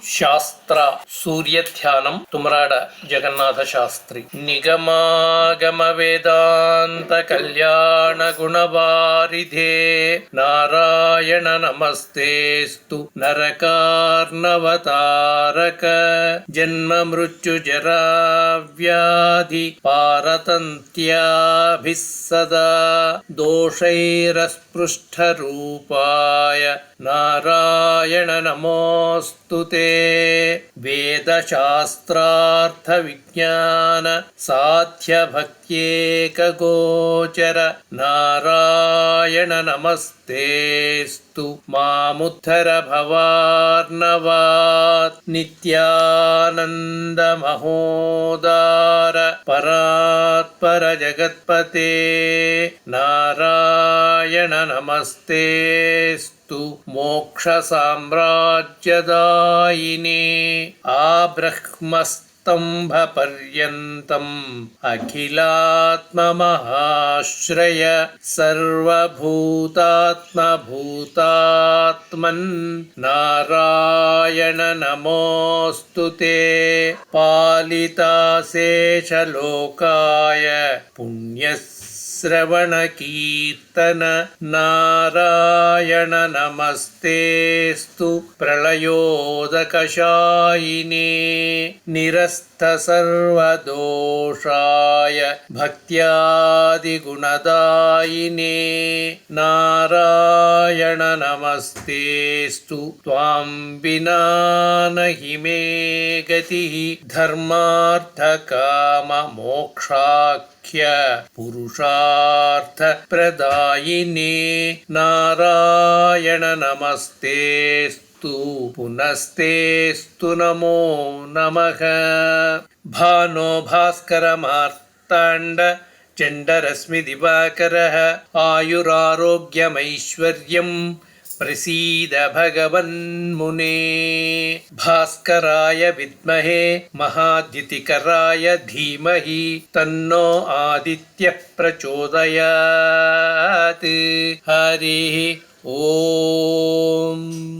ಶಾಸ್ತ್ರ ಸೂರ್ಯಧ್ಯಾನಂ ತುಮರಾಡ ಜಗನ್ನಾಥ ಶಾಸ್ತ್ರಿ. ನಿಗಮಾಗಮ ವೇದಾಂತ ಕಲ್ಯಾಣ ಗುಣವಾರಿಧೇ ನಾರಾಯಣ ನಮಸ್ತೇಸ್ತು ನರಕಾರ್ಣವತಾರಕ ಜನ್ಮ ಮೃತ್ಯು ಜರಾ ವ್ಯಾಧಿ ಪಾರತಂತ್ಯಾಭಿಸ್ಸದಾ ದೋಷೈರಸ್ಪೃಷ್ಟ ರೂಪಾಯ ನಾರಾಯಣ ನಮೋಸ್ತುತೇ. ವೇದಶಾಸ್ತ್ರಾರ್ಥ ವಿಜ್ಞಾನ ಸಾಧ್ಯ ಭಕ್ತ್ಯೇಕಗೋಚರ ನಾರಾಯಣ ನಮಸ್ತೇಸ್ತು ಮಾಮುದ್ಧರ ಭವಾರ್ಣವಾತ್ ನಿತ್ಯಾನಂದ ಮಹೋದಾರ ಪರಾತ್ಪರ ಜಗತ್ಪತೆ ನಾರಾಯಣ ನಮಸ್ತೇಸ್ತು ಮೋಕ್ಷ ಸಾಮ್ರಾಜ್ಯದಾಯಿನೇ ಆಬ್ರಹ್ಮಸ್ತಂಭ ಪರ್ಯಂತಂ ಅಖಿಲಾತ್ಮ ಮಹಾಶ್ರಯ ಸರ್ವಭೂತಾತ್ಮ ಭೂತಾತ್ಮನ್ ನಾರಾಯಣ ನಮೋಸ್ತುತೇ. ಪಾಲಿತಾಶೇಷ ಲೋಕಾಯ ಪುಣ್ಯಸ್ ಶ್ರವಣ ಕೀರ್ತನ ನಾರಾಯಣ ನಮಸ್ತೇಸ್ತು ಪ್ರಳಯೋದಕಶಾಯಿನೇ ನಿರಸ್ತ ಸರ್ವದೋಷಾಯ ಭಕ್ತ್ಯಾದಿಗುಣದಾಯಿನೇ ನಾರಾಯಣ ನಮಸ್ತೇಸ್ತು ತ್ವಾಂ ವಿನಾ ನಹಿ ಮೇ ಗತಿಃ ಧರ್ಮಾರ್ಥ ಕಾಮ ಮೋಕ್ಷಾಖ್ಯ ಪುರುಷಾರ್ಥ ಪ್ರದಾಯಿನೇ ನಾರಾಯಣ ನಮಸ್ತೇಸ್ತು ಪುನಸ್ತೇಸ್ತು ನಮೋ ನಮಃ. ಭಾನೋ ಭಾಸ್ಕರ ಮಾರ್ತಾಂಡ ಚಂಡರಶ್ಮಿ ದಿವಾಕರಃ ಆಯುರಾರೋಗ್ಯಮೈಶ್ವರ್ಯಂ ಪ್ರಸೀದ ಭಗವನ್ಮುನೇ. ಭಾಸ್ಕರಾಯ ವಿದ್ಮಹೇ ಮಹಾದ್ಯುತಿಕರಾಯ ಧೀಮಹಿ ತನ್ನೋ ಆದಿತ್ಯಃ ಪ್ರಚೋದಯಾತ್. ಹರಿ ಓಂ.